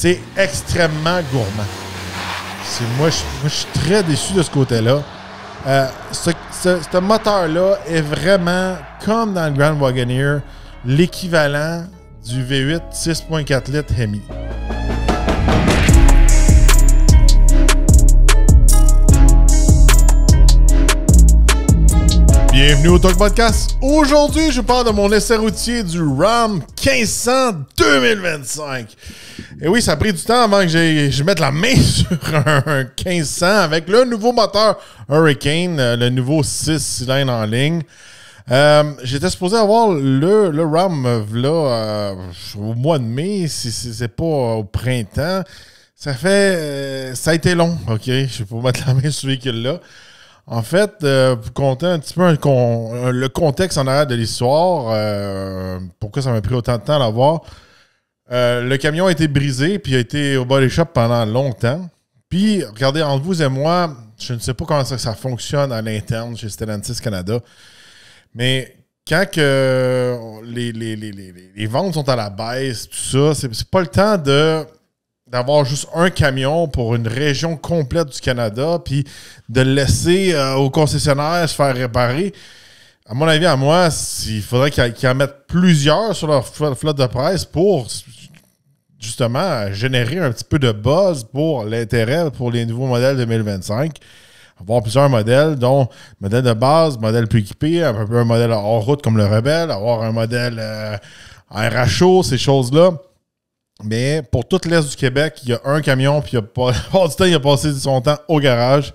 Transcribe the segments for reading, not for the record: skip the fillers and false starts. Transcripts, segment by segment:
c'est extrêmement gourmand. Moi, je suis très déçu de ce côté-là. Ce moteur-là est vraiment, comme dans le Grand Wagoneer, l'équivalent du V8 6.4 litres Hemi. Bienvenue au Talk Podcast. Aujourd'hui, je parle de mon essai routier du Ram 1500 2025. Et oui, ça a pris du temps avant que je mette la main sur un 1500 avec le nouveau moteur Hurricane, le nouveau 6 cylindres en ligne. J'étais supposé avoir le Ram là, au mois de mai, si c'est pas au printemps. Ça a été long, ok? Je vais pas mettre la main sur ce véhicule-là. En fait, pour compter un petit peu le contexte en arrière de l'histoire, pourquoi ça m'a pris autant de temps à l'avoir, le camion a été brisé puis a été au body shop pendant longtemps. Puis, regardez, entre vous et moi, je ne sais pas comment ça fonctionne à l'interne chez Stellantis Canada, mais quand les ventes sont à la baisse, tout ça, c'est pas le temps d'avoir juste un camion pour une région complète du Canada, puis de le laisser au concessionnaire se faire réparer. À mon avis, il faudrait qu'ils en mettent plusieurs sur leur flotte de presse pour justement générer un petit peu de buzz pour l'intérêt pour les nouveaux modèles 2025. Avoir plusieurs modèles, dont modèle de base, modèle plus équipé, un modèle hors route comme le Rebelle, avoir un modèle RHO, ces choses-là. Mais pour tout l'Est du Québec, il y a un camion, puis il a passé son temps au garage.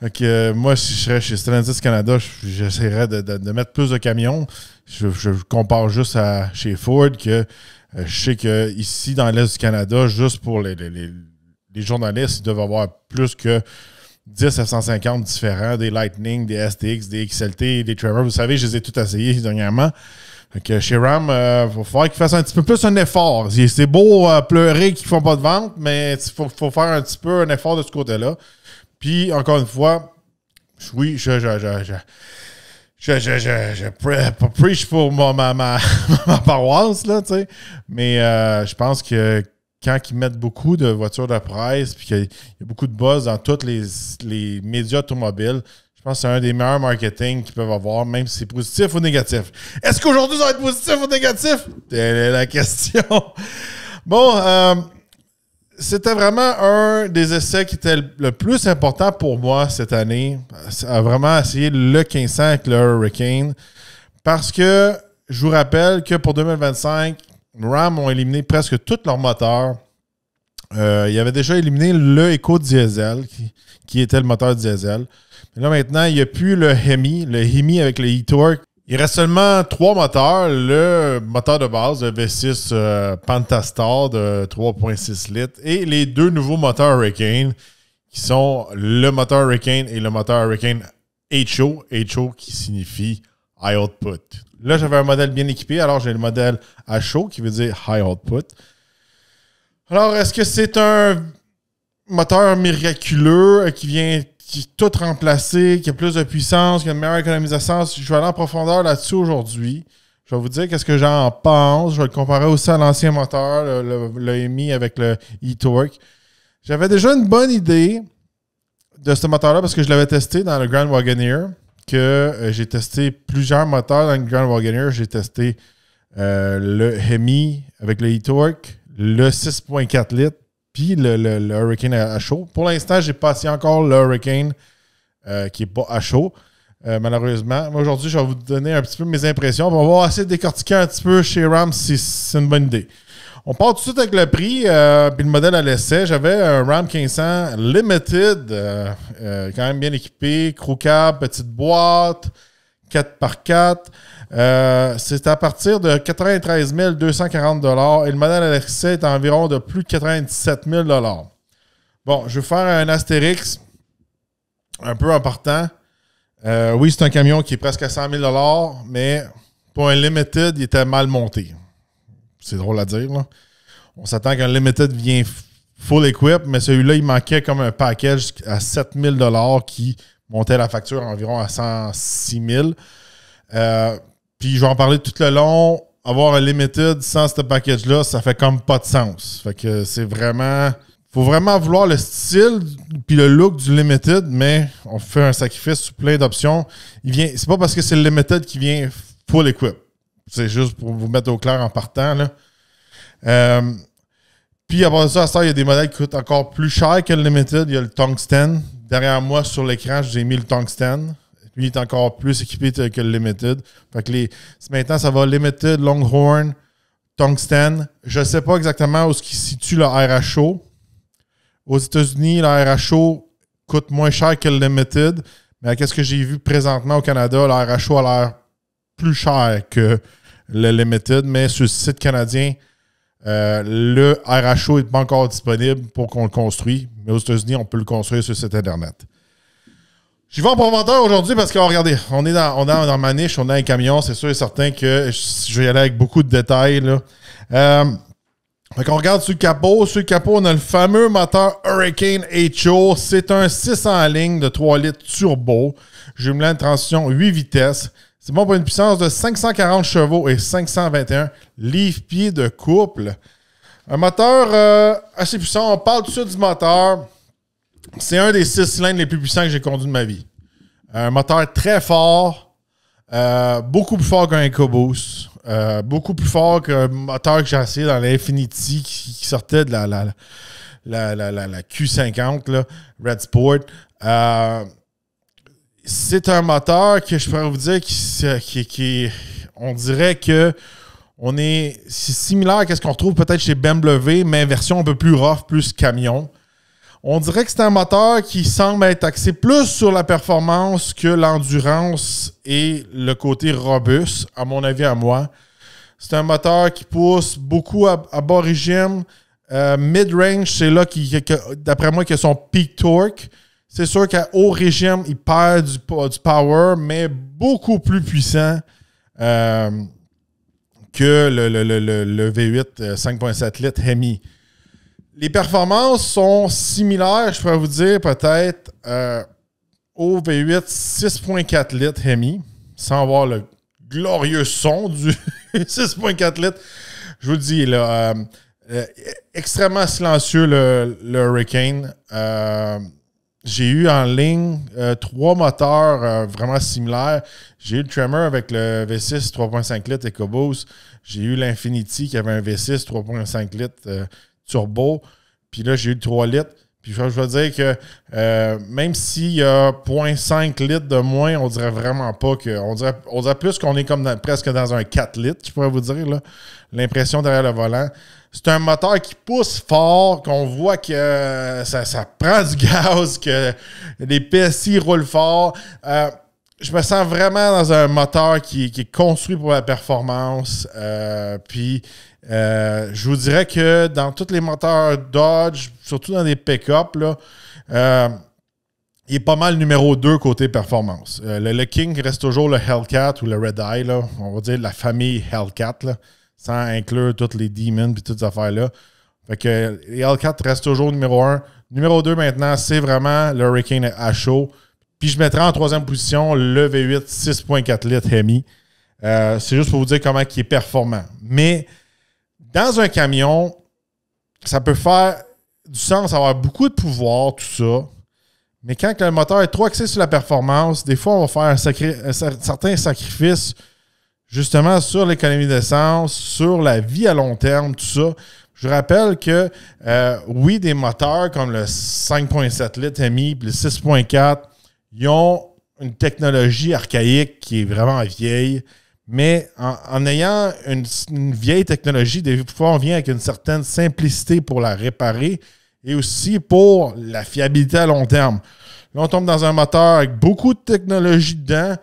Donc, moi, si je serais chez Stellantis Canada, j'essaierais de mettre plus de camions. Je compare juste chez Ford, que je sais qu'ici, dans l'Est du Canada, juste pour les journalistes, ils doivent avoir plus que 10 à 150 différents, des Lightning, des STX, des XLT, des Trevor. Vous savez, je les ai tous essayés dernièrement. Donc, chez Ram, il va falloir qu'ils fassent un petit peu plus un effort. C'est beau pleurer qu'ils ne font pas de vente, mais il faut faire un petit peu un effort de ce côté-là. Puis, encore une fois, oui, je preach pour ma paroisse, là, tu sais. Mais je pense que quand ils mettent beaucoup de voitures de presse, puis qu'il y a beaucoup de buzz dans tous les médias automobiles, je pense que c'est un des meilleurs marketing qu'ils peuvent avoir, même si c'est positif ou négatif. Est-ce qu'aujourd'hui, ça va être positif ou négatif? Telle est la question. Bon, c'était vraiment un des essais qui était le plus important pour moi cette année, à vraiment essayer le 1500 avec le Hurricane, parce que je vous rappelle que pour 2025, Ram ont éliminé presque tous leurs moteurs. Ils avaient déjà éliminé le Eco Diesel, qui était le moteur diesel. Mais là, maintenant, il n'y a plus le Hemi avec le e-torque. Il reste seulement 3 moteurs. Le moteur de base, le V6 Pentastar de 3.6 litres, et les 2 nouveaux moteurs Hurricane, qui sont le moteur Hurricane et le moteur Hurricane HO. HO qui signifie High Output. Là, j'avais un modèle bien équipé, alors j'ai le modèle HO qui veut dire High Output. Alors, est-ce que c'est un moteur miraculeux qui est tout remplacé, qui a plus de puissance, qui a une meilleure économie d'essence? Je vais aller en profondeur là-dessus aujourd'hui. Je vais vous dire qu'est-ce que j'en pense. Je vais le comparer aussi à l'ancien moteur, le Hemi avec le e-torque. J'avais déjà une bonne idée de ce moteur-là parce que je l'avais testé dans le Grand Wagoneer, j'ai testé plusieurs moteurs dans le Grand Wagoneer. J'ai testé le Hemi avec le e-torque, le 6.4 litres, puis le Hurricane à chaud. Pour l'instant, j'ai pas essayé encore le Hurricane qui n'est pas à chaud, malheureusement. Mais aujourd'hui, je vais vous donner un petit peu mes impressions. On va essayer de décortiquer un petit peu chez Ram si c'est une bonne idée. On part tout de suite avec le prix, puis le modèle à l'essai. J'avais un Ram 1500 Limited, quand même bien équipé, crew cab, petite boîte, 4x4. C'est à partir de 93 240 $ et le modèle à l'essai est environ de plus de 97 000 $. Bon, je vais faire un astérix un peu important. Oui, c'est un camion qui est presque à 100 000 $, mais pour un Limited, il était mal monté. C'est drôle à dire, là. On s'attend qu'un Limited vient full equip, mais celui-là, il manquait comme un package à 7 000 $ qui montait la facture environ à 106 000 $. Puis je vais en parler tout le long. avoir un limited sans ce package-là, ça fait comme pas de sens. Fait que c'est vraiment... Faut vraiment vouloir le style puis le look du limited, mais on fait un sacrifice sur plein d'options. C'est pas parce que c'est le limited qui vient full equip. C'est juste pour vous mettre au clair en partant, là. Puis après ça, il y a des modèles qui coûtent encore plus cher que le limited. Il y a le tungsten. Derrière moi, sur l'écran, j'ai mis le tungsten. Lui, il est encore plus équipé que le limited. Fait que maintenant, ça va limited, longhorn, tungsten. Je ne sais pas exactement où se situe le RHO. Aux États-Unis, le RHO coûte moins cher que le limited. Mais qu'est-ce que j'ai vu présentement au Canada, le RHO a l'air plus cher que le limited. Mais sur le site canadien, le RHO n'est pas encore disponible pour qu'on le construise. Mais aux États-Unis, on peut le construire sur le site Internet. J'y vais en promoteur aujourd'hui parce que, regardez, on est dans ma niche, on a un camion. C'est sûr et certain que je vais y aller avec beaucoup de détails, là. Fait qu'on regarde sur le capot. Sur le capot, on a le fameux moteur Hurricane HO. C'est un 600 lignes de 3 litres turbo. Jumelin de transition 8 vitesses. C'est bon pour une puissance de 540 chevaux et 521 livres-pieds de couple. Un moteur assez puissant. On parle tout de suite du moteur. C'est un des 6 cylindres les plus puissants que j'ai conduit de ma vie. Un moteur très fort. Beaucoup plus fort qu'un EcoBoost. Beaucoup plus fort qu'un moteur que j'ai essayé dans l'Infiniti qui sortait de la Q50, là, Red Sport. C'est un moteur que je pourrais vous dire on dirait que c'est similaire à ce qu'on retrouve peut-être chez BMW, mais version un peu plus rough, plus camion. On dirait que c'est un moteur qui semble être axé plus sur la performance que l'endurance et le côté robuste, à mon avis, à moi. C'est un moteur qui pousse beaucoup à bas régime. Mid-range, c'est là, d'après moi, qu'il a son peak torque. C'est sûr qu'à haut régime, il perd du power, mais beaucoup plus puissant que le V8 5.7 litres Hemi. Les performances sont similaires, je pourrais vous dire, peut-être au V8 6.4 litres Hemi, sans avoir le glorieux son du 6.4 litres. Je vous le dis, là, extrêmement silencieux le Hurricane. J'ai eu en ligne 3 moteurs vraiment similaires. J'ai eu le Tremor avec le V6 3.5 litres EcoBoost. J'ai eu l'Infiniti qui avait un V6 3.5 litres turbo. Puis là, j'ai eu le 3 litres. Puis je veux dire que même s'il y a 0.5 litres de moins, on dirait vraiment pas que... On dirait plus qu'on est comme presque dans un 4 litres, je pourrais vous dire, là. L'impression derrière le volant. C'est un moteur qui pousse fort, qu'on voit que ça prend du gaz, que les PSI roulent fort. Je me sens vraiment dans un moteur qui est construit pour la performance. Puis, je vous dirais que dans tous les moteurs Dodge, surtout dans des pick-up, là, il est pas mal numéro 2 côté performance. Le King reste toujours le Hellcat ou le Red Eye, là, on va dire la famille Hellcat, là, sans inclure toutes les Demons et toutes ces affaires-là. Fait que les Hellcat restent toujours numéro 1. Numéro 2 maintenant, c'est vraiment le Hurricane HO. Puis je mettrai en 3e position le V8 6.4 litres Hemi. C'est juste pour vous dire comment il est performant. Mais dans un camion, ça peut faire du sens, avoir beaucoup de pouvoir, tout ça. Mais quand le moteur est trop axé sur la performance, des fois, on va faire un certain sacrifice justement sur l'économie d'essence, sur la vie à long terme, tout ça. Je rappelle que, oui, des moteurs comme le 5.7 litres Hemi et le 6.4, ils ont une technologie archaïque qui est vraiment vieille. Mais en ayant une vieille technologie, des fois, on vient avec une certaine simplicité pour la réparer et aussi pour la fiabilité à long terme. Là, on tombe dans un moteur avec beaucoup de technologie dedans,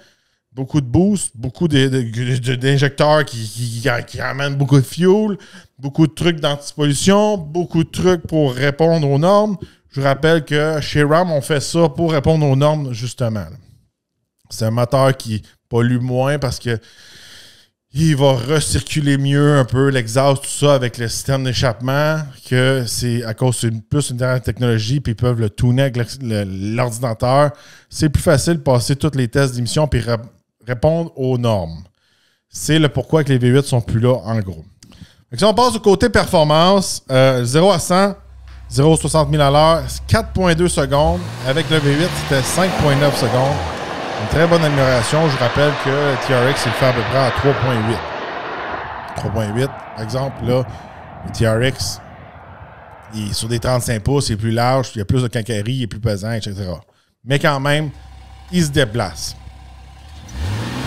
beaucoup de boost, beaucoup d'injecteurs qui amènent beaucoup de fuel, beaucoup de trucs d'antipollution, beaucoup de trucs pour répondre aux normes. Je rappelle que chez Ram, on fait ça pour répondre aux normes, justement. C'est un moteur qui pollue moins parce que il va recirculer mieux un peu l'exhaust, tout ça, avec le système d'échappement, que c'est à cause de plus une dernière technologie, puis ils peuvent le tuner avec l'ordinateur. C'est plus facile de passer tous les tests d'émission puis répondre aux normes. c'est le pourquoi que les V8 sont plus là, en gros. Donc, si on passe au côté performance, 0 à 100, 0,60 000 à l'heure, 4,2 secondes. Avec le V8, c'était 5,9 secondes. Une très bonne amélioration. Je rappelle que le TRX, il le fait à peu près à 3,8. 3,8, par exemple, là, le TRX, il est sur des 35 pouces, il est plus large, il y a plus de quincaillerie, il est plus pesant, etc. Mais quand même, il se déplace.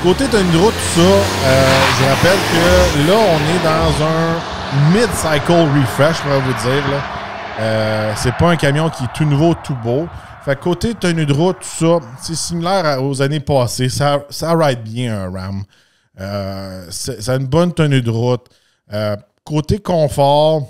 Côté tenue de route, tout ça, je rappelle que là, on est dans un mid-cycle refresh, je pourrais vous dire. Là. C'est pas un camion qui est tout nouveau, tout beau. Fait que côté tenue de route, tout ça, c'est similaire aux années passées. Ça ride bien un Ram. Ça a une bonne tenue de route. Côté confort,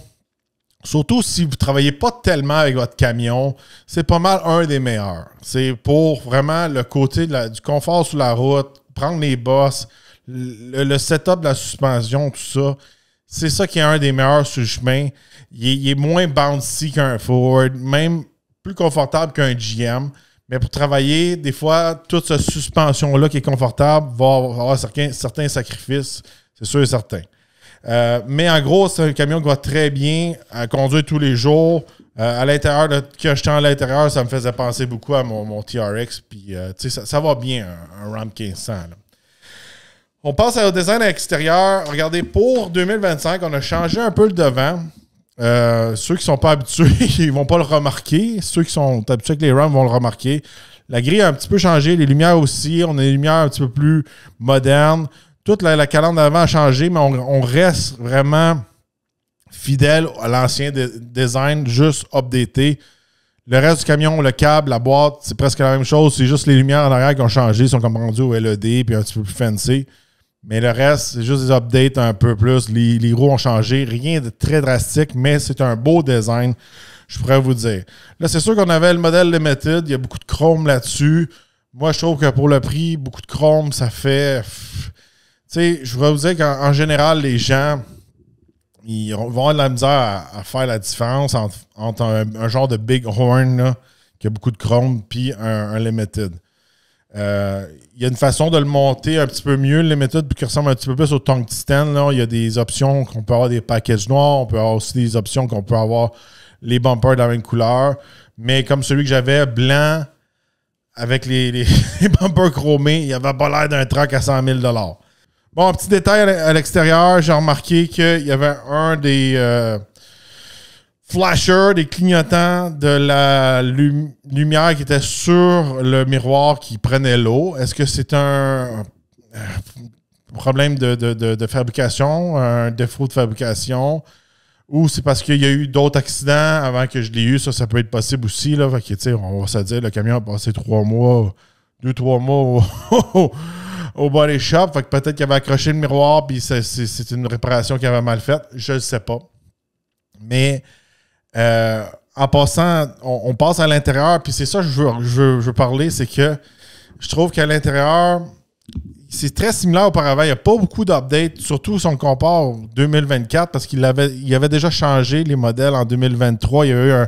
surtout si vous ne travaillez pas tellement avec votre camion, c'est pas mal un des meilleurs. C'est pour vraiment le côté du confort sur la route, prendre les bosses, le setup de la suspension, tout ça. C'est ça qui est un des meilleurs sur le chemin. Il est moins bouncy qu'un Ford, même plus confortable qu'un GM. Mais pour travailler, des fois, toute cette suspension-là qui est confortable va avoir certains sacrifices, c'est sûr et certain. Mais en gros, c'est un camion qui va très bien à conduire tous les jours. À l'intérieur, quand j'étais à l'intérieur, ça me faisait penser beaucoup à mon TRX. Puis, ça va bien, un Ram 1500. Là. On passe au design à l'extérieur. Regardez, pour 2025, on a changé un peu le devant. Ceux qui ne sont pas habitués, ils ne vont pas le remarquer. Ceux qui sont habitués avec les Rams vont le remarquer. La grille a un petit peu changé. Les lumières aussi. On a des lumières un petit peu plus modernes. Toute la calandre d'avant a changé, mais on reste vraiment fidèle à l'ancien design, juste updaté. Le reste du camion, le câble, la boîte, c'est presque la même chose. C'est juste les lumières en arrière qui ont changé. Ils sont comme rendus au LED puis un petit peu plus fancy. Mais le reste, c'est juste des updates un peu plus. Les roues ont changé. Rien de très drastique, mais c'est un beau design, je pourrais vous dire. Là, c'est sûr qu'on avait le modèle Limited. Il y a beaucoup de chrome là-dessus. Moi, je trouve que pour le prix, beaucoup de chrome, ça fait... Tu sais, je voudrais vous dire qu'en général, les gens, ils vont avoir de la misère à faire la différence entre un genre de Big Horn là, qui a beaucoup de chrome puis un Limited. Il y a une façon de le monter un petit peu mieux, le Limited, puis qui ressemble un petit peu plus au Tungsten. Là. Il y a des options qu'on peut avoir des packages noirs, on peut avoir aussi des options qu'on peut avoir les bumpers de la même couleur. Mais comme celui que j'avais, blanc, avec les bumpers chromés, il avait pas l'air d'un truck à 100 000 $. Bon, un petit détail à l'extérieur, j'ai remarqué qu'il y avait un des flashers, des clignotants de la lumière qui était sur le miroir qui prenait l'eau. Est-ce que c'est un problème de fabrication, un défaut de fabrication, ou c'est parce qu'il y a eu d'autres accidents avant que je l'ai eu? Ça peut être possible aussi. Là. Fait que, on va se dire, le camion a passé 2-3 mois au body shop. Fait que peut-être qu'il avait accroché le miroir puis c'est une réparation qu'il avait mal faite. Je ne sais pas. Mais en passant, on passe à l'intérieur, puis c'est ça que je veux parler, c'est que je trouve qu'à l'intérieur, c'est très similaire auparavant. Il n'y a pas beaucoup d'updates, surtout si on compare au 2024, parce qu'il avait déjà changé les modèles en 2023. Il y a eu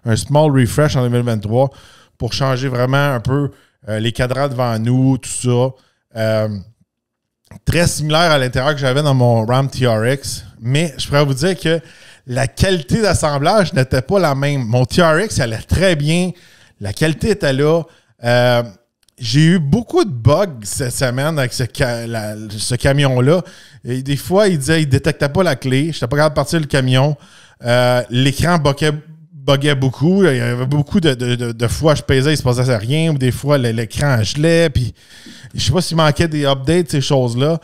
un small refresh en 2023 pour changer vraiment un peu les cadrans devant nous, tout ça. Très similaire à l'intérieur que j'avais dans mon Ram TRX, mais je pourrais vous dire que la qualité d'assemblage n'était pas la même. Mon TRX allait très bien, la qualité était là. J'ai eu beaucoup de bugs cette semaine avec ce camion-là. Et des fois, il disait qu'il ne détectait pas la clé. Je n'étais pas capable de partir le camion. L'écran buguait beaucoup. Il y avait beaucoup de fois, je pesais, il ne se passait rien. Ou des fois, l'écran gelait. Puis, je ne sais pas s'il manquait des updates, ces choses-là.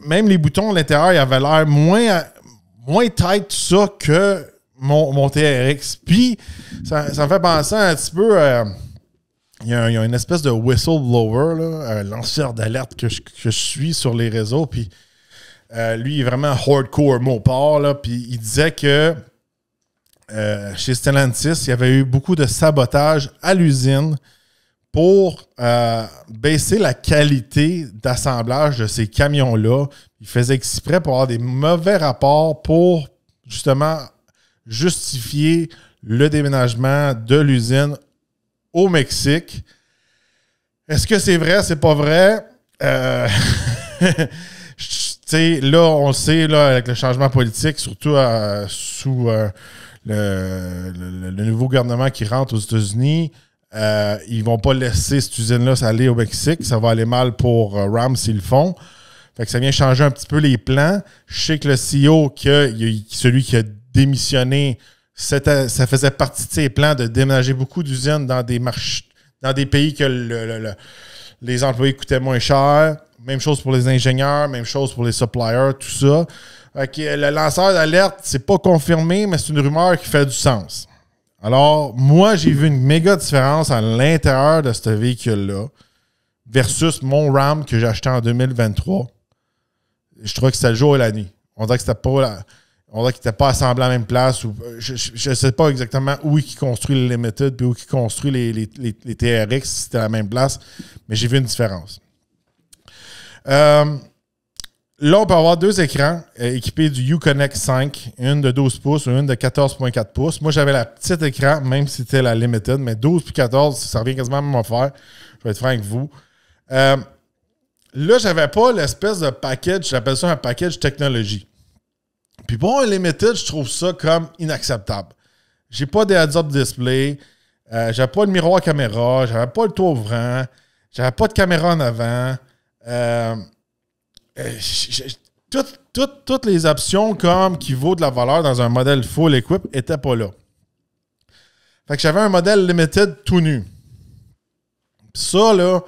Même les boutons à l'intérieur, ils avaient l'air moins tight tout ça que mon TRX. Puis, ça me fait penser un petit peu... il y a une espèce de whistleblower, là, un lanceur d'alerte que je suis sur les réseaux. Puis, lui, il est vraiment hardcore Mopar. Là, puis, il disait que chez Stellantis, il y avait eu beaucoup de sabotage à l'usine pour baisser la qualité d'assemblage de ces camions-là. Il faisait exprès pour avoir des mauvais rapports pour justement justifier le déménagement de l'usine au Mexique. Est-ce que c'est vrai? C'est pas vrai? Là, on le sait, là, avec le changement politique, surtout sous le nouveau gouvernement qui rentre aux États-Unis, ils vont pas laisser cette usine-là aller au Mexique. Ça va aller mal pour Ram s'ils le font. Fait que ça vient changer un petit peu les plans. Je sais que le CEO, celui qui a démissionné, ça faisait partie de ses plans de déménager beaucoup d'usines dans des pays que les employés coûtaient moins cher. Même chose pour les ingénieurs, même chose pour les suppliers, tout ça. Okay, le lanceur d'alerte, c'est pas confirmé, mais c'est une rumeur qui fait du sens. Alors, moi, j'ai vu une méga différence à l'intérieur de ce véhicule-là versus mon Ram que j'ai acheté en 2023. Je trouvais que c'était le jour et la nuit. On dirait que c'était pas... On dirait qu'il n'était pas assemblé à la même place. Je ne sais pas exactement où il construit les Limited et où il construit les TRX, si c'était à la même place, mais j'ai vu une différence. Là, on peut avoir deux écrans équipés du Uconnect 5, une de 12 pouces et une de 14,4 pouces. Moi, j'avais la petite écran, même si c'était la Limited, mais 12 puis 14, ça revient quasiment à la même affaire. Je vais être franc avec vous. Là, j'avais pas l'espèce de package, j'appelle ça un package technologie. Puis pour un Limited, je trouve ça comme inacceptable. J'ai pas de heads-up display, j'avais pas de miroir caméra, j'avais pas le toit ouvrant, j'avais pas de caméra en avant. Toutes les options comme qui vaut de la valeur dans un modèle full equip n'étaient pas là. Fait que j'avais un modèle Limited tout nu. Ça, là,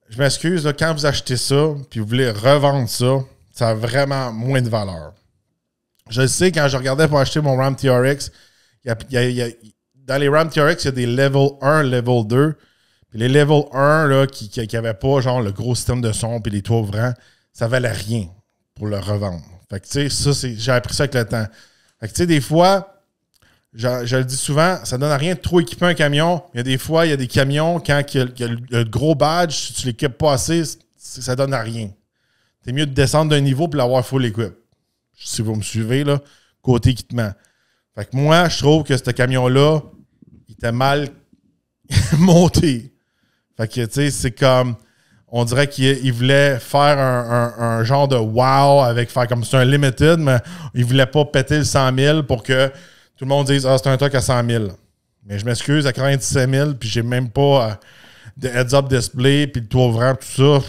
je m'excuse, là, quand vous achetez ça puis vous voulez revendre ça, ça a vraiment moins de valeur. Je sais, quand je regardais pour acheter mon Ram TRX, dans les Ram TRX, il y a des level 1, level 2. Puis les level 1, là, qui n'avaient pas genre le gros système de son puis les toits ouvrants, ça valait rien pour le revendre. Fait que, tu sais, ça, j'ai appris ça avec le temps. Fait que, tu sais, des fois, je le dis souvent, ça donne à rien de trop équiper un camion. Il y a des fois, il y a des camions, quand il y a le gros badge, si tu l'équipes pas assez, ça donne à rien. C'est mieux de descendre d'un niveau pour l'avoir full equip. Si vous me suivez, là, côté équipement. Fait que moi, je trouve que ce camion-là, il était mal monté. Fait que, tu sais, c'est comme... On dirait qu'il voulait faire un genre de wow avec faire comme c'est un limited, mais il voulait pas péter le 100 000 pour que tout le monde dise « Ah, c'est un truck à 100 000 ». Mais je m'excuse, à 97 000, puis j'ai même pas de heads-up display, puis le toit ouvrant, tout ça.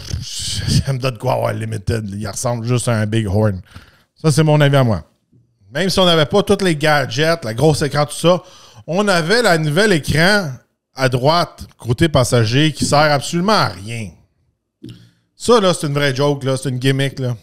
Ça me donne quoi avoir limited. Il ressemble juste à un big horn. Ça, c'est mon avis à moi. Même si on n'avait pas tous les gadgets, la grosse écran, tout ça, on avait la nouvelle écran à droite, côté passager, qui sert absolument à rien. Ça, là, c'est une vraie joke, là. C'est une gimmick, là.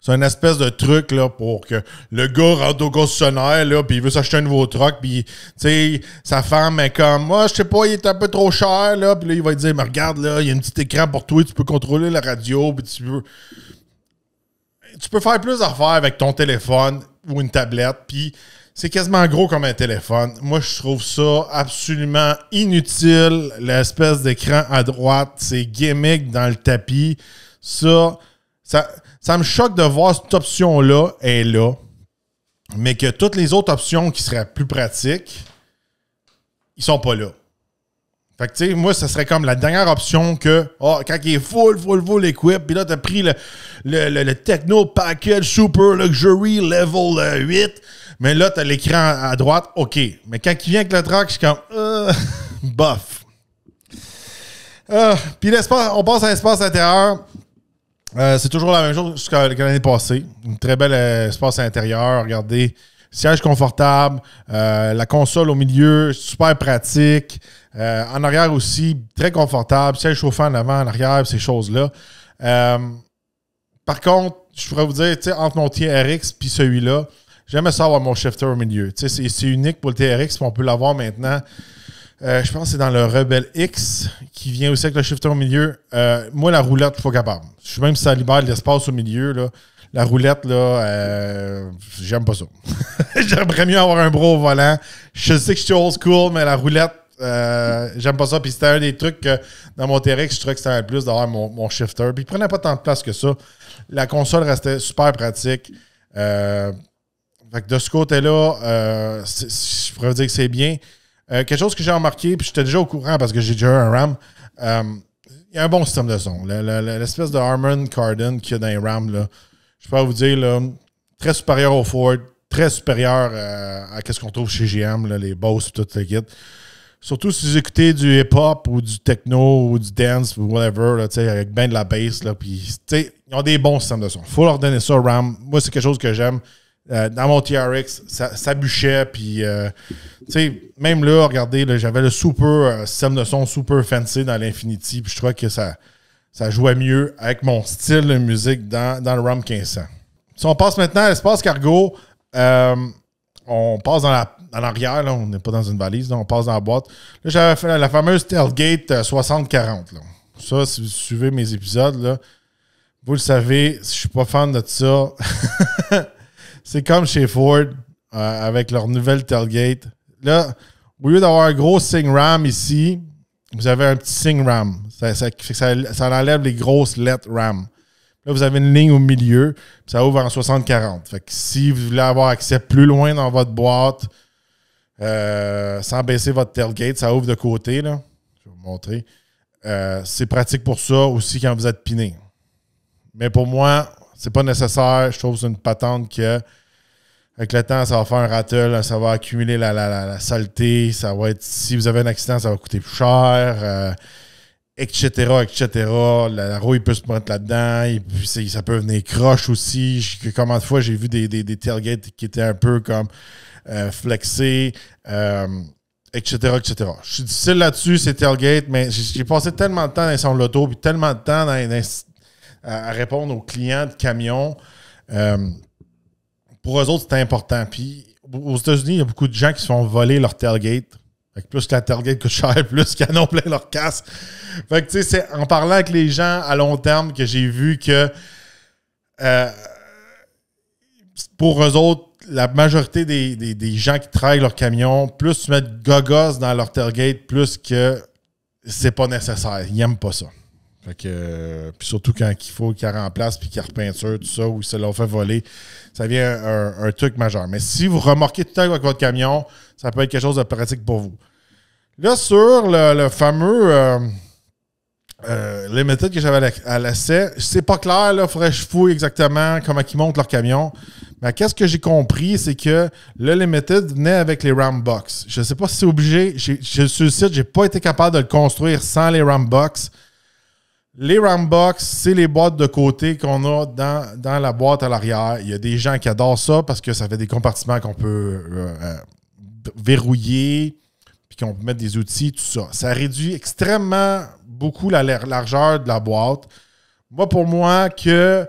C'est une espèce de truc, là, pour que le gars rentre au concessionnaire, là, puis il veut s'acheter un nouveau truck, puis, tu sais, sa femme est comme, moi, je sais pas, il est un peu trop cher, là, puis là, il va lui dire, mais regarde, là, il y a un petit écran pour toi, tu peux contrôler la radio, puis tu peux faire plus d'affaires avec ton téléphone ou une tablette, puis c'est quasiment gros comme un téléphone. Moi, je trouve ça absolument inutile, l'espèce d'écran à droite, c'est gimmick dans le tapis. Ça me choque de voir cette option-là est là, mais que toutes les autres options qui seraient plus pratiques, ils sont pas là. Fait que, tu sais, moi, ça serait comme la dernière option que, quand il est full equip, puis là, t'as pris le Techno Package Super Luxury Level 8, mais là, t'as l'écran à droite, OK. Mais quand il vient avec le truck, je suis comme, bof. Puis l'espace, on passe à l'espace intérieur. C'est toujours la même chose que l'année passée. Une très belle espace intérieur. Regardez, siège confortable, la console au milieu, super pratique. En arrière aussi, très confortable. Siège chauffant en avant, en arrière, ces choses-là. Par contre, je pourrais vous dire, entre mon TRX et celui-là, j'aime ça avoir mon shifter au milieu. C'est unique pour le TRX, puis on peut l'avoir maintenant. Je pense que c'est dans le Rebel X qui vient aussi avec le shifter au milieu. Moi, la roulette, je suis pas capable. Même si ça libère de l'espace au milieu, là, la roulette, là, j'aime pas ça. J'aimerais mieux avoir un bras au volant. Je sais que je suis old school, mais la roulette, j'aime pas ça. Puis c'était un des trucs que dans mon TRX, je trouvais que c'était le plus d'avoir mon shifter. Puis il prenait pas tant de place que ça. La console restait super pratique. Fait que de ce côté-là, je pourrais vous dire que c'est bien. Quelque chose que j'ai remarqué, puis j'étais déjà au courant parce que j'ai déjà eu un RAM. y a un bon système de son. L'espèce de Harman Kardon qu'il y a dans les Rams, là, je peux vous dire, là, très supérieur au Ford, très supérieur à ce qu'on trouve chez GM, là, les Bose et tout le kit. Surtout si vous écoutez du hip-hop ou du techno ou du dance ou whatever, là, avec ben de la bass. Là, puis, ils ont des bons systèmes de son. Il faut leur donner ça au RAM. Moi, c'est quelque chose que j'aime. Dans mon TRX, ça bûchait. Puis, même là, regardez, là, j'avais le super système de son super fancy dans l'Infinity. Puis je trouvais que ça jouait mieux avec mon style de musique dans le RAM 1500. Si on passe maintenant à l'espace cargo, on passe dans l'arrière, là, on n'est pas dans une valise, là, on passe dans la boîte. Là, j'avais fait la fameuse Tailgate 60-40. Là. Ça, si vous suivez mes épisodes, là, vous le savez, je ne suis pas fan de ça. C'est comme chez Ford, avec leur nouvelle Tailgate. Là, au lieu d'avoir un gros Sing Ram ici, vous avez un petit Sing Ram. Ça enlève les grosses lettres Ram. Là, vous avez une ligne au milieu, puis ça ouvre en 60-40. Fait que si vous voulez avoir accès plus loin dans votre boîte, sans baisser votre tailgate, ça ouvre de côté, là. Je vais vous montrer. C'est pratique pour ça aussi quand vous êtes piné. Mais pour moi, c'est pas nécessaire. Je trouve que c'est une patente que, avec le temps, ça va faire un rattle, ça va accumuler la saleté, ça va être, si vous avez un accident, ça va coûter plus cher, etc., etc. La rouille peut se mettre là-dedans, et puis ça peut venir croche aussi. Combien de fois j'ai vu des tailgates qui étaient un peu comme flexés, etc., etc. Je suis difficile là-dessus, ces tailgates, mais j'ai passé tellement de temps dans les salons de l'auto, puis tellement de temps à répondre aux clients de camions. Pour eux autres, c'est important. Puis aux États-Unis, il y a beaucoup de gens qui se font voler leur tailgate. Fait que plus que la tailgate coûte cher, plus qu'ils en ont plein leur casse. Fait que tu sais, c'est en parlant avec les gens à long terme que j'ai vu que pour eux autres, la majorité des gens qui travaillent leur camion, plus tu mets de gogos dans leur tailgate, plus que c'est pas nécessaire. Ils n'aiment pas ça. Fait que, puis surtout quand il faut qu'ils remplacent puis qu'ils repeinturent, tout ça, ou ils se l'ont fait voler, ça devient un truc majeur. Mais si vous remorquez tout le temps avec votre camion, ça peut être quelque chose de pratique pour vous. Là, sur le fameux Limited que j'avais à l'essai, c'est pas clair, là, il faudrait que je fouille exactement comment ils montent leur camion. Mais qu'est-ce que j'ai compris, c'est que le Limited venait avec les Ram Box. Je ne sais pas si c'est obligé. Sur le site, je n'ai pas été capable de le construire sans les Ram Box. Les Ram Box, c'est les boîtes de côté qu'on a dans la boîte à l'arrière. Il y a des gens qui adorent ça parce que ça fait des compartiments qu'on peut verrouiller puis qu'on peut mettre des outils, tout ça. Ça réduit extrêmement beaucoup la largeur de la boîte. Moi, pour moi, qui a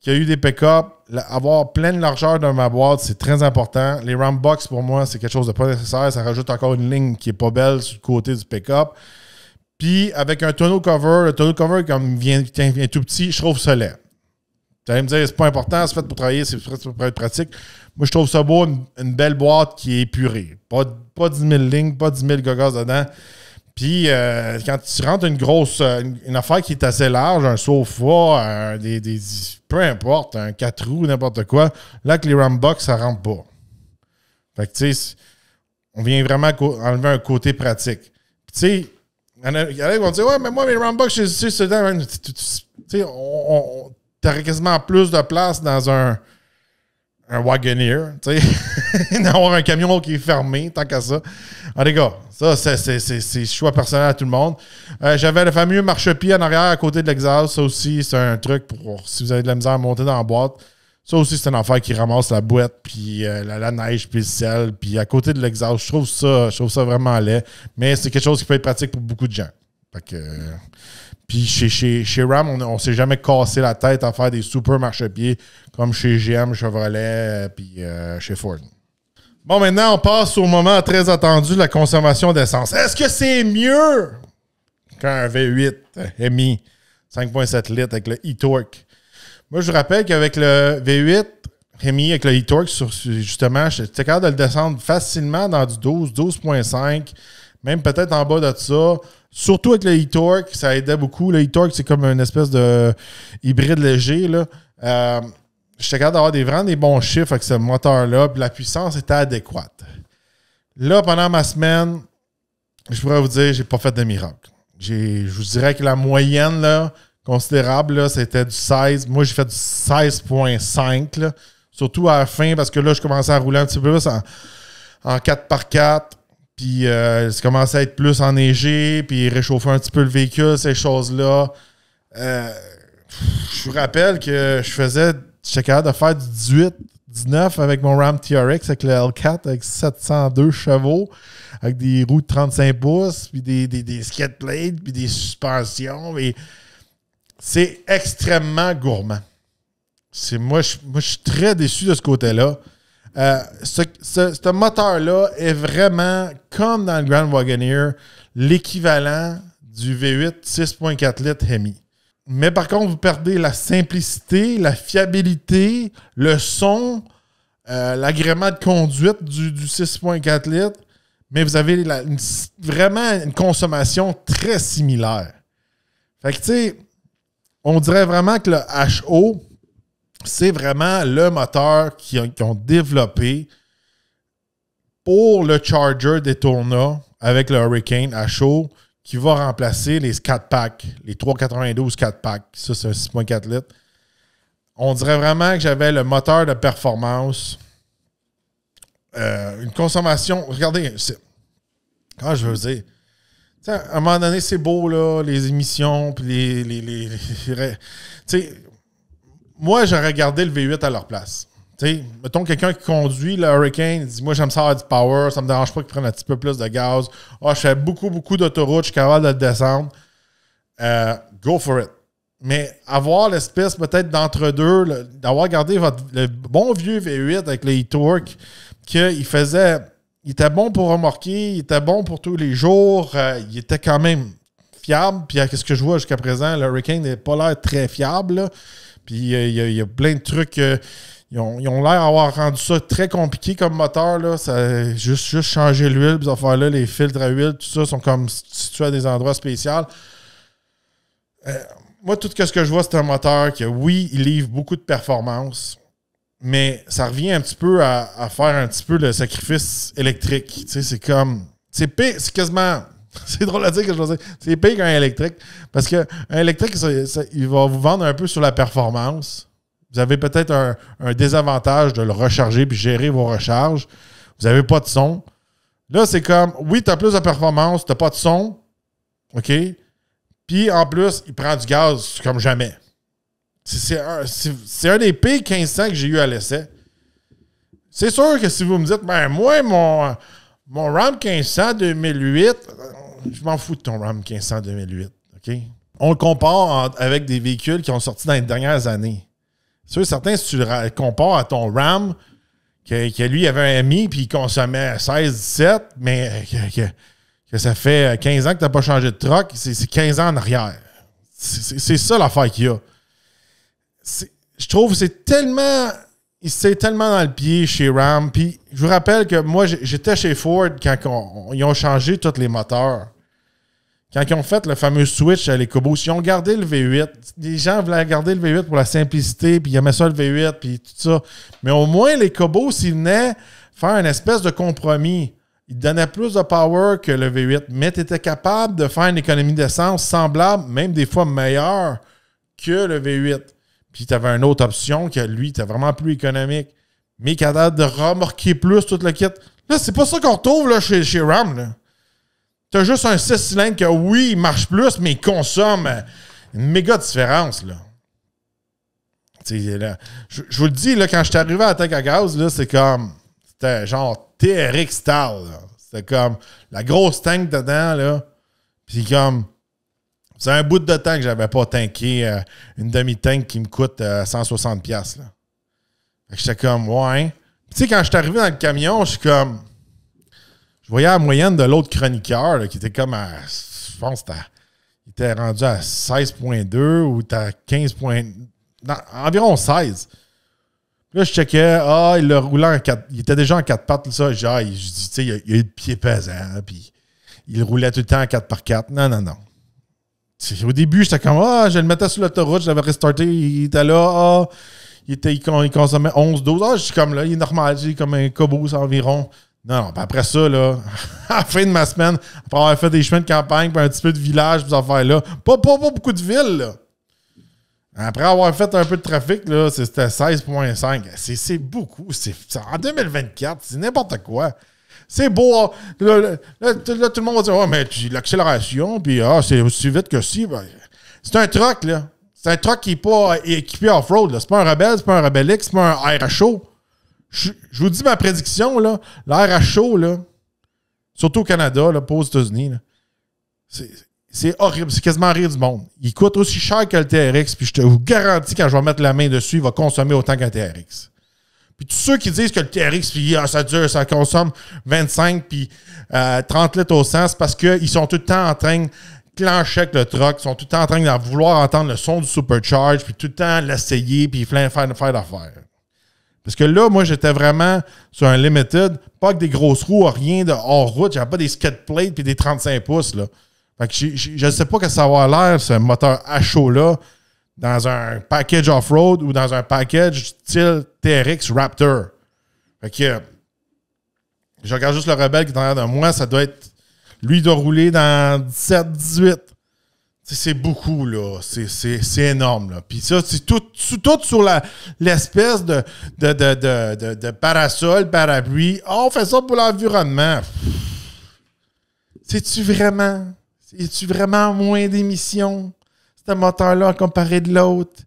eu des pick-up, avoir plein de largeur dans ma boîte, c'est très important. Les Ram Box, pour moi, c'est quelque chose de pas nécessaire. Ça rajoute encore une ligne qui est pas belle sur le côté du pick-up. Puis, avec un tonneau cover, le tonneau cover, comme il vient tout petit, je trouve ça laid. Vous allez me dire, c'est pas important, c'est fait pour travailler, c'est fait pour être pratique. Moi, je trouve ça beau, une belle boîte qui est épurée. Pas 10 000 lignes, pas 10 000 gogos dedans. Puis, quand tu rentres une affaire qui est assez large, un sofa, peu importe, un 4 roues, n'importe quoi, là, avec les Ram Box, ça rentre pas. Fait que, tu sais, on vient vraiment enlever un côté pratique. Puis, tu sais, il y en a qui vont dire, ouais, mais moi, mes Ram Box, tu sais, t'aurais quasiment plus de place dans un Wagoneer, tu sais, d'avoir un camion qui est fermé, tant qu'à ça. En tout cas, ça, c'est choix personnel à tout le monde. J'avais le fameux marchepied en arrière à côté de l'exhaust. Ça aussi, c'est un truc pour si vous avez de la misère à monter dans la boîte. Ça aussi, c'est une affaire qui ramasse la boîte, puis la neige, puis le sel. Puis à côté de l'exhaust, je trouve ça vraiment laid. Mais c'est quelque chose qui peut être pratique pour beaucoup de gens. Fait que, puis chez Ram, on ne s'est jamais cassé la tête à faire des super marchepieds comme chez GM, Chevrolet, puis chez Ford. Bon, maintenant, on passe au moment très attendu de la consommation d'essence. Est-ce que c'est mieux qu'un V8 MI 5.7 litres avec le e-torque? Moi, je vous rappelle qu'avec le V8 MI avec le e-torque, justement, j'étais capable de le descendre facilement dans du 12, 12.5, même peut-être en bas de ça. Surtout avec le e-torque, ça aidait beaucoup. Le e-torque, c'est comme une espèce de hybride léger, là. J'étais capable d'avoir vraiment des bons chiffres avec ce moteur-là, puis la puissance était adéquate. Là, pendant ma semaine, je pourrais vous dire, j'ai pas fait de miracle. Je vous dirais que la moyenne là, considérable, là, c'était du 16. Moi, j'ai fait du 16,5. Là. Surtout à la fin, parce que là, je commençais à rouler un petit peu plus en 4x4. Puis ça commençait à être plus enneigé, puis réchauffer un petit peu le véhicule, ces choses-là. Je vous rappelle que j'étais capable de faire du 18, 19 avec mon Ram TRX, avec le L4, avec 702 chevaux, avec des roues de 35 pouces, puis des skate plates, puis des suspensions. Et c'est extrêmement gourmand. Moi, je suis très déçu de ce côté-là. Ce moteur-là est vraiment, comme dans le Grand Wagoneer, l'équivalent du V8 6.4 litres Hemi. Mais par contre, vous perdez la simplicité, la fiabilité, le son, l'agrément de conduite du 6.4 litres, mais vous avez vraiment une consommation très similaire. Fait que, tu sais, on dirait vraiment que le HO, c'est vraiment le moteur qu'ils ont développé pour le Charger Daytona avec le Hurricane HO qui va remplacer les 4-packs, les 392 4-packs. Ça, c'est un 6.4 litres. On dirait vraiment que j'avais le moteur de performance. Une consommation... Regardez, comment je veux dire? T'sais, à un moment donné, c'est beau, là, les émissions, puis tu sais, moi, j'aurais gardé le V8 à leur place. T'sais, mettons quelqu'un qui conduit le Hurricane, il dit « Moi, j'aime ça avoir du power, ça me dérange pas qu'il prenne un petit peu plus de gaz. Je fais beaucoup d'autoroutes, je suis capable de le descendre. Go for it. » Mais avoir l'espèce peut-être d'entre-deux, d'avoir gardé le bon vieux V8 avec le e-torque, qu'il faisait... Il était bon pour remorquer, il était bon pour tous les jours, il était quand même fiable. Puis, qu'est-ce que je vois jusqu'à présent, le Hurricane n'a pas l'air très fiable, là. Puis il y a plein de trucs. Ils ont l'air d'avoir rendu ça très compliqué comme moteur. Là. Ça, juste changer l'huile, ces affaires-là, les filtres à huile, tout ça sont comme situés à des endroits spéciaux. Moi, tout ce que je vois, c'est un moteur qui, oui, il livre beaucoup de performance, mais ça revient un petit peu à faire un petit peu le sacrifice électrique. Tu sais, c'est comme... C'est quasiment... C'est drôle à dire que je veux dire. C'est pire qu'un électrique. Parce qu'un électrique, il va vous vendre un peu sur la performance. Vous avez peut-être un désavantage de le recharger puis gérer vos recharges. Vous n'avez pas de son. Là, c'est comme, oui, tu as plus de performance, tu n'as pas de son. OK? Puis, en plus, il prend du gaz comme jamais. C'est un des pires 1500 que j'ai eu à l'essai. C'est sûr que si vous me dites, ben moi, mon Ram 1500 2008, je m'en fous de ton Ram 1500 2008. OK? On le compare avec des véhicules qui ont sorti dans les dernières années. C'est sûr, certains, si tu le compares à ton Ram, que lui, il avait un MI puis il consommait 16-17, mais que ça fait 15 ans que tu n'as pas changé de truck, c'est 15 ans en arrière. C'est ça l'affaire qu'il y a. Je trouve que c'est tellement... Il s'est tellement dans le pied chez Ram. Puis je vous rappelle que moi, j'étais chez Ford quand ils ont changé tous les moteurs. Quand ils ont fait le fameux switch à l'EcoBoost, ils ont gardé le V8. Les gens voulaient garder le V8 pour la simplicité, puis ils aimaient ça le V8, puis tout ça. Mais au moins, l'EcoBoost, ils venaient faire une espèce de compromis. Ils donnaient plus de power que le V8, mais tu étais capable de faire une économie d'essence semblable, même des fois meilleure que le V8. Puis tu avais une autre option qui, lui, était vraiment plus économique, mais capable de remorquer plus tout le kit. Là, c'est pas ça qu'on retrouve là, chez Ram. Tu as juste un 6 cylindres que, oui, il marche plus, mais il consomme une méga différence. Là. Là, je vous le dis, là, quand je suis arrivé à la tank à gaz, là, c'était genre TRX style. C'était comme la grosse tank dedans. Là. Puis comme... C'est un bout de temps que j'avais pas tanké une demi-tank qui me coûte 160$. Là. Fait que j'étais comme, ouais. Tu sais, quand je suis arrivé dans le camion, je suis comme... Je voyais la moyenne de l'autre chroniqueur là, qui était comme à... Je pense qu'il était rendu à 16.2 ou à 15. Non, environ 16. Puis là, je checkais. Il le roulait en 4... Il était déjà en 4 pattes. Ça. Je dis, tu sais, il a eu le pied pesant. Puis il roulait tout le temps en 4x4. Non. Au début, j'étais comme, je le mettais sur l'autoroute, je l'avais restarté, il était là, il consommait 11-12. Je suis comme là, il est normal, j'ai comme un EcoBoost environ. Non, puis après ça, là, à la fin de ma semaine, après avoir fait des chemins de campagne, puis un petit peu de village, puis ces affaires-là, pas beaucoup de villes, là. Après avoir fait un peu de trafic, là, c'était 16,5. C'est beaucoup. En 2024, c'est n'importe quoi. C'est beau. Là, tout le monde va dire, oh, mais l'accélération, puis c'est aussi vite que si. Ben, c'est un truck, là. C'est un truck qui n'est pas équipé off-road, là. C'est pas un Rebelle, c'est pas un Rebelle X, c'est pas un RHO. Je vous dis ma prédiction, là. L'RHO, là, surtout au Canada, là, pas aux États-Unis, là, c'est horrible. C'est quasiment rire du monde. Il coûte aussi cher que le TRX, puis je te vous garantis, quand je vais mettre la main dessus, il va consommer autant qu'un TRX. Puis tous ceux qui disent que le TRX, puis, ça consomme 25 puis 30 litres au 100, c'est parce qu'ils sont tout le temps en train de clencher avec le truck, ils sont tout le temps en train de vouloir entendre le son du supercharge, puis tout le temps l'essayer, puis faire d'affaires. Parce que là, moi, j'étais vraiment sur un limited, pas avec des grosses roues, rien de hors-route, j'avais pas des skid plates puis des 35 pouces, là. Fait que je ne sais pas que ça va avoir l'air, ce moteur HO-là, dans un package off-road ou dans un package style TRX Raptor. Fait que je regarde juste le Rebelle qui est en arrière de moi, ça doit être... Lui, il doit rouler dans 17, 18. C'est beaucoup, là. C'est énorme, là. Puis ça, c'est tout sur l'espèce de parasol, parapluie. Oh, on fait ça pour l'environnement. C'est-tu vraiment moins d'émissions, ce moteur-là, comparé de l'autre?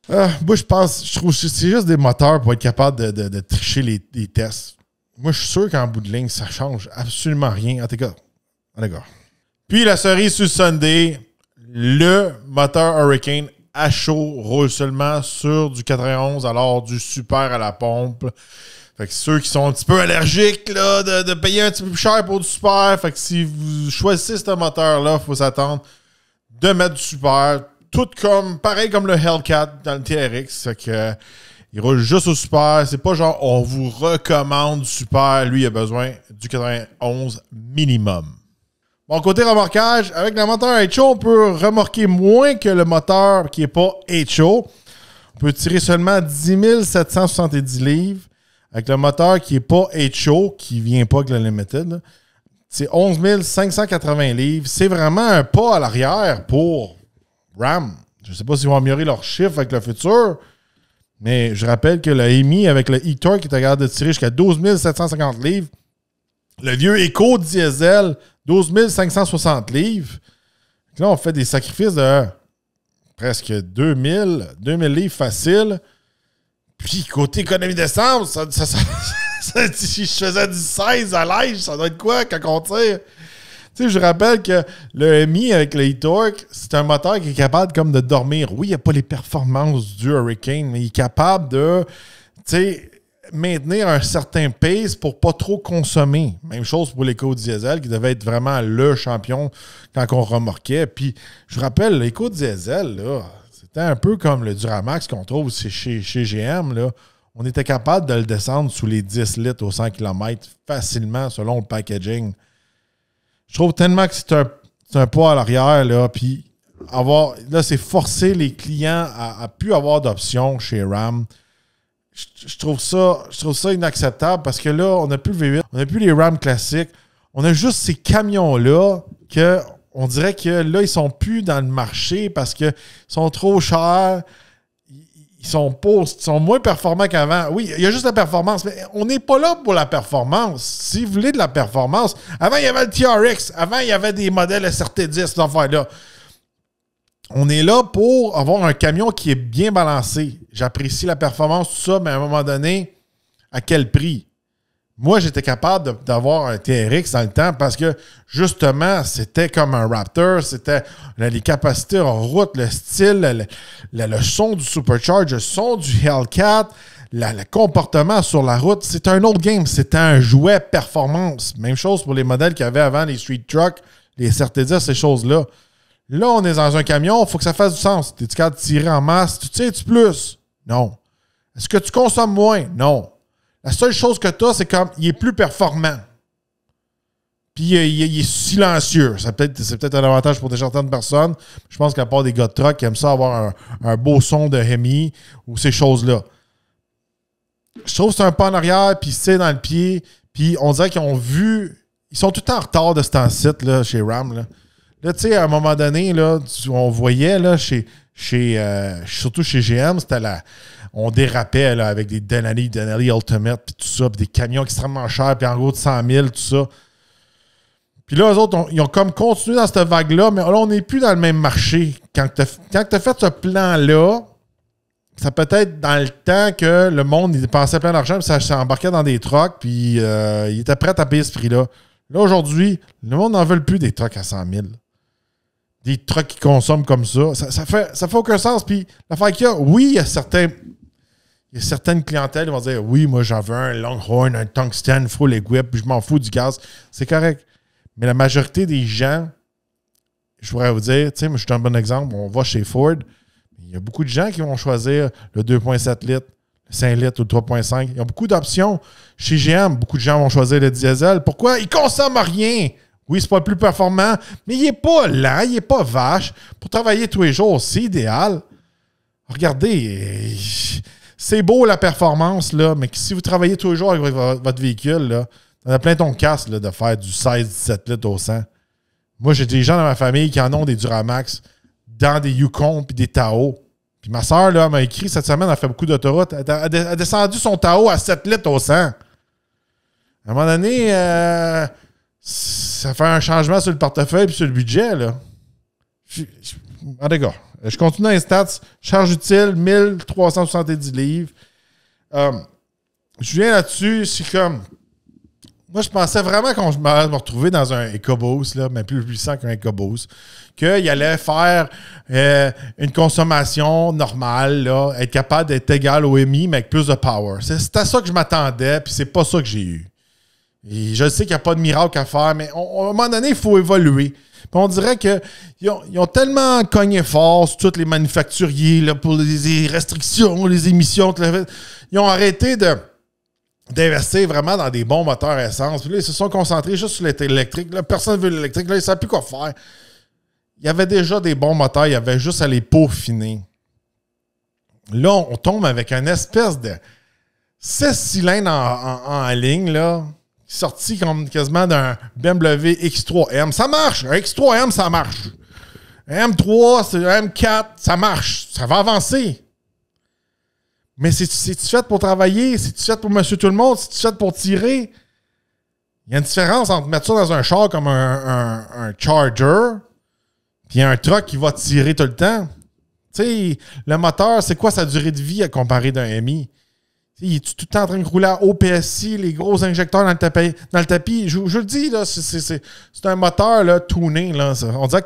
Moi, je trouve que c'est juste des moteurs pour être capable de tricher les tests. Moi, je suis sûr qu'en bout de ligne, ça change absolument rien. En tout cas, d'accord. Puis, la cerise sur Sunday, le moteur Hurricane HO roule seulement sur du 91, alors du super à la pompe. Fait que ceux qui sont un petit peu allergiques là, de payer un petit peu plus cher pour du super, fait que si vous choisissez ce moteur-là, il faut s'attendre de mettre du super. Tout pareil comme le Hellcat dans le TRX. Fait que il roule juste au super. C'est pas genre on vous recommande du super. Lui, il a besoin du 91 minimum. Bon, côté remorquage, avec le moteur HO, on peut remorquer moins que le moteur qui n'est pas HO. On peut tirer seulement 10 770 livres. Avec le moteur qui n'est pas HO, qui ne vient pas avec le Limited, c'est 11 580 livres. C'est vraiment un pas à l'arrière pour Ram. Je ne sais pas s'ils vont améliorer leurs chiffres avec le futur, mais je rappelle que le EMI avec le e-Torque est capable de tirer jusqu'à 12 750 livres. Le vieux Eco Diesel, 12 560 livres. Là, on fait des sacrifices de presque 2000 livres faciles. Puis, côté économie d'essence, si je faisais du 16 à l'âge, ça doit être quoi quand on tire? Tu sais, je rappelle que le Mi avec le e-Torque, c'est un moteur qui est capable comme de dormir. Oui, il n'y a pas les performances du Hurricane, mais il est capable de, tu sais, maintenir un certain pace pour pas trop consommer. Même chose pour l'Eco-Diesel, qui devait être vraiment le champion quand on remorquait. Puis, je rappelle, l'Eco-Diesel, là, c'était un peu comme le Duramax qu'on trouve aussi chez GM. Là. On était capable de le descendre sous les 10 litres au 100 km facilement selon le packaging. Je trouve tellement que c'est un pas à l'arrière. Là, puis là, c'est forcer les clients à plus avoir d'options chez Ram. Je trouve ça inacceptable parce que là, on n'a plus le V8, on n'a plus les Ram classiques. On a juste ces camions-là que... On dirait que là, ils sont plus dans le marché parce qu'ils sont trop chers. Ils sont moins performants qu'avant. Oui, il y a juste la performance, mais on n'est pas là pour la performance. Si vous voulez de la performance, avant, il y avait le TRX. Avant, il y avait des modèles SRT10, cette affaire-là. On est là pour avoir un camion qui est bien balancé. J'apprécie la performance, tout ça, mais à un moment donné, à quel prix? Moi, j'étais capable d'avoir un TRX dans le temps parce que, justement, c'était comme un Raptor. C'était les capacités en route, le style, le son du Supercharge, le son du Hellcat, le comportement sur la route. C'était un autre game. C'était un jouet performance. Même chose pour les modèles qu'il y avait avant, les Street Trucks, les SRT10, ces choses-là. Là, on est dans un camion, il faut que ça fasse du sens. T'es-tu capable de tirer en masse? Tu tires-tu plus? Non. Est-ce que tu consommes moins? Non. La seule chose que tu as, c'est comme il est plus performant. Puis il est silencieux. C'est peut-être un avantage pour certaines personnes. Je pense qu'à part des gars de truck qui aiment ça avoir un beau son de Hemi ou ces choses-là. je trouve que c'est un pas en arrière, puis c'est dans le pied. Puis on dirait qu'ils ont vu... Ils sont tout le temps en retard de ce temps-ci là, chez Ram. Là, tu sais, à un moment donné, là, on voyait, là, surtout chez GM, c'était on dérapait là, avec des Denali Ultimate, puis tout ça, puis des camions extrêmement chers, puis en gros de 100 000, tout ça. Puis là, eux autres, ils ont comme continué dans cette vague-là, mais là, on n'est plus dans le même marché. Quand tu as fait ce plan-là, ça peut être dans le temps que le monde il dépensait plein d'argent, puis ça s'embarquait dans des trucks, puis il était prêt à payer ce prix-là. Là, aujourd'hui, le monde n'en veut plus des trucks à 100 000. Des trucks qui consomment comme ça. Ça fait aucun sens. Puis l'affaire qu'il y a, oui, il y a certaines clientèles qui vont dire oui, moi j'en veux un Longhorn, un Tungsten, full equip, puis je m'en fous du gaz. C'est correct. Mais la majorité des gens, je pourrais vous dire, tu sais, moi je suis un bon exemple, on va chez Ford, il y a beaucoup de gens qui vont choisir le 2,7 litres, le 5 litres ou le 3,5. Ils ont beaucoup d'options. Chez GM, beaucoup de gens vont choisir le diesel. Pourquoi? Ils ne consomment rien. Oui, c'est pas le plus performant, mais il n'est pas lent, il n'est pas vache. Pour travailler tous les jours, c'est idéal. Regardez, c'est beau la performance, là, mais si vous travaillez tous les jours avec votre véhicule, là, on a plein ton casque là, de faire du 16-17 litres au 100. Moi, j'ai des gens dans ma famille qui en ont des Duramax dans des Yukon puis des Tahoe. Puis ma soeur là, m'a écrit cette semaine, elle a fait beaucoup d'autoroute. Elle a descendu son Tahoe à 7 litres au 100. À un moment donné, ça fait un changement sur le portefeuille et sur le budget. Là. En tout cas, je continue dans les stats. Charge utile, 1370 livres. Je viens là-dessus, c'est comme... Moi, je pensais vraiment qu'on allait me retrouver dans un EcoBoost, là, mais plus puissant qu'un EcoBoost, qu'il allait faire une consommation normale, là, être capable d'être égal au MI, mais avec plus de power. C'est à ça que je m'attendais, puis c'est pas ça que j'ai eu. Et je sais qu'il n'y a pas de miracle à faire, mais à un moment donné, il faut évoluer. Puis on dirait qu'ils ont tellement cogné fort sur tous les manufacturiers là, pour les restrictions, les émissions. Ils ont arrêté d'investir vraiment dans des bons moteurs à essence. Puis là, ils se sont concentrés juste sur l'électrique. Là, personne ne veut l'électrique. Là, ils ne savent plus quoi faire. Il y avait déjà des bons moteurs. Il y avait juste à les peaufiner. Là, on tombe avec une espèce de 6 cylindres en ligne, là, sorti comme quasiment d'un BMW X3M. Ça marche. Un X3M, ça marche. Un M3, un M4, ça marche. Ça va avancer. Mais c'est-tu fait pour travailler? C'est-tu fait pour monsieur tout le monde? C'est-tu fait pour tirer? Il y a une différence entre mettre ça dans un char comme un Charger puis un truck qui va tirer tout le temps. Tu sais, le moteur, c'est quoi sa durée de vie à comparer d'un MI? Il est tout le temps en train de rouler à haut PSI, les gros injecteurs dans le tapis. Je le dis, là, c'est un moteur là, tuné. Là. On dirait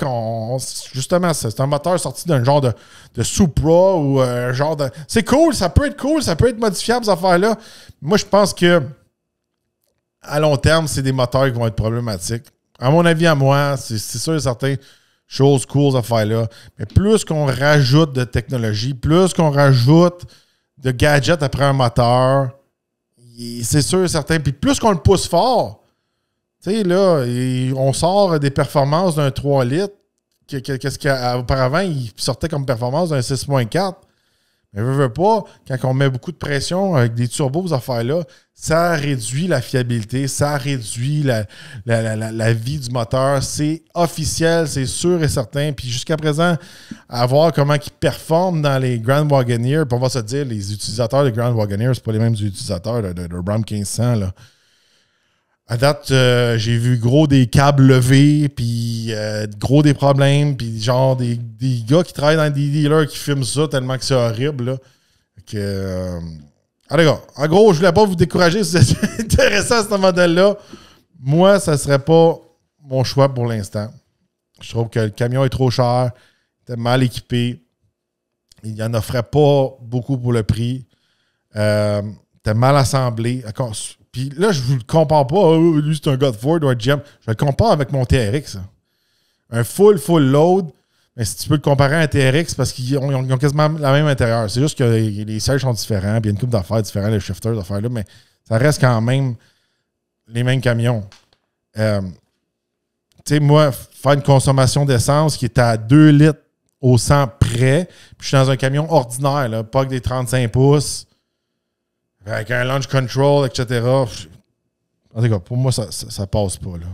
justement, c'est un moteur sorti d'un genre de Supra ou un genre de... C'est cool, ça peut être modifiable, ces affaires-là. Moi, je pense que à long terme, c'est des moteurs qui vont être problématiques. À mon avis, à moi, c'est sûr et certain, choses cool, ces affaires-là. Mais plus qu'on rajoute de technologie, plus qu'on rajoute de gadgets après un moteur, c'est sûr et certain. Puis plus qu'on le pousse fort, tu sais, là, on sort des performances d'un 3 litres, qu'est-ce qu'auparavant, il sortait comme performance d'un 6.4. Mais veut pas, quand on met beaucoup de pression avec des turbos, ces affaires-là, ça réduit la fiabilité, ça réduit la vie du moteur. C'est officiel, c'est sûr et certain. Puis jusqu'à présent, à voir comment ils performent dans les Grand Wagoneer, puis on va se dire, les utilisateurs de Grand Wagoneer, c'est pas les mêmes utilisateurs de Ram 1500, là. À date, j'ai vu gros des câbles levés, puis gros des problèmes, puis genre des gars qui travaillent dans des dealers qui filment ça tellement que c'est horrible. Là. Allez, gars, en gros, je voulais pas vous décourager si vous êtes intéressé à ce modèle-là. Moi, ça serait pas mon choix pour l'instant. Je trouve que le camion est trop cher, il était mal équipé, il n'en offrait pas beaucoup pour le prix, il était mal assemblé. Puis là, je ne vous le compare pas. Lui, c'est un gars de Ford ou un GM. Je le compare avec mon TRX. Un full load. Mais si tu peux le comparer à un TRX, parce qu'ils ont quasiment la même intérieur. C'est juste que les sièges sont différents. Puis il y a une couple d'affaires différentes, les shifters d'affaires-là. Mais ça reste quand même les mêmes camions. Tu sais, moi, faire une consommation d'essence qui est à 2 litres au 100 près. Puis je suis dans un camion ordinaire, là, pas que des 35 pouces. avec un launch control, etc. En tout cas, pour moi, ça passe pas. Là.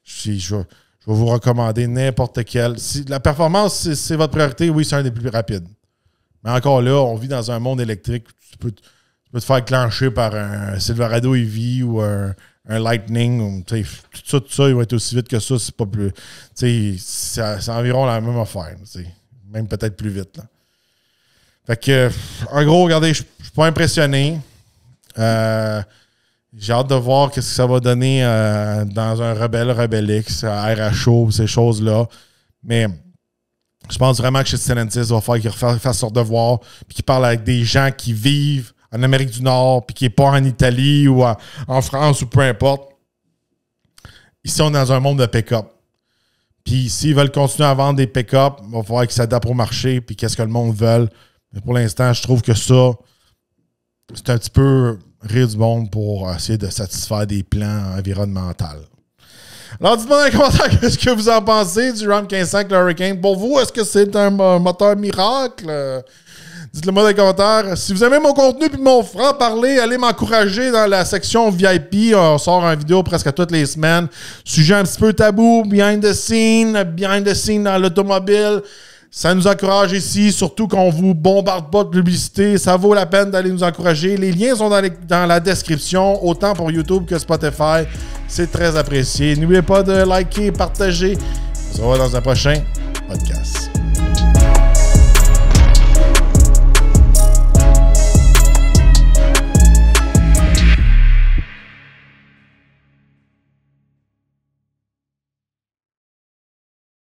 Je vais vous recommander n'importe quel. Si la performance, c'est votre priorité, oui, c'est un des plus rapides. Mais encore là, on vit dans un monde électrique. Tu peux te faire clencher par un Silverado EV ou un Lightning. Tout ça, il va être aussi vite que ça. C'est pas plus. C'est environ la même affaire. Même peut-être plus vite. Là. Fait que, en gros, regardez, je suis pas impressionné. J'ai hâte de voir ce que ça va donner dans un Rebel X, RHO, ces choses-là. Mais je pense vraiment que chez Stellantis, il va falloir qu'il fasse son devoir puis qu'il parle avec des gens qui vivent en Amérique du Nord puis qui n'est pas en Italie ou en France ou peu importe. Ils sont dans un monde de pick-up. Puis s'ils veulent continuer à vendre des pick-up, il va falloir qu'ils s'adaptent au marché puis qu'est-ce que le monde veut. Mais pour l'instant, je trouve que ça, c'est un petit peu rire du monde pour essayer de satisfaire des plans environnementaux. Alors, dites-moi dans les commentaires qu'est-ce que vous en pensez du Ram 15.5 Hurricane. Pour vous, est-ce que c'est un moteur miracle? Dites-le moi dans les commentaires. Si vous aimez mon contenu et mon franc-parler, allez m'encourager dans la section VIP. On sort une vidéo presque toutes les semaines. Sujet un petit peu tabou, behind the scene dans l'automobile. Ça nous encourage ici, surtout qu'on vous bombarde pas de publicité. Ça vaut la peine d'aller nous encourager. Les liens sont dans la description, autant pour YouTube que Spotify. C'est très apprécié. N'oubliez pas de liker, partager. On se revoit dans un prochain podcast.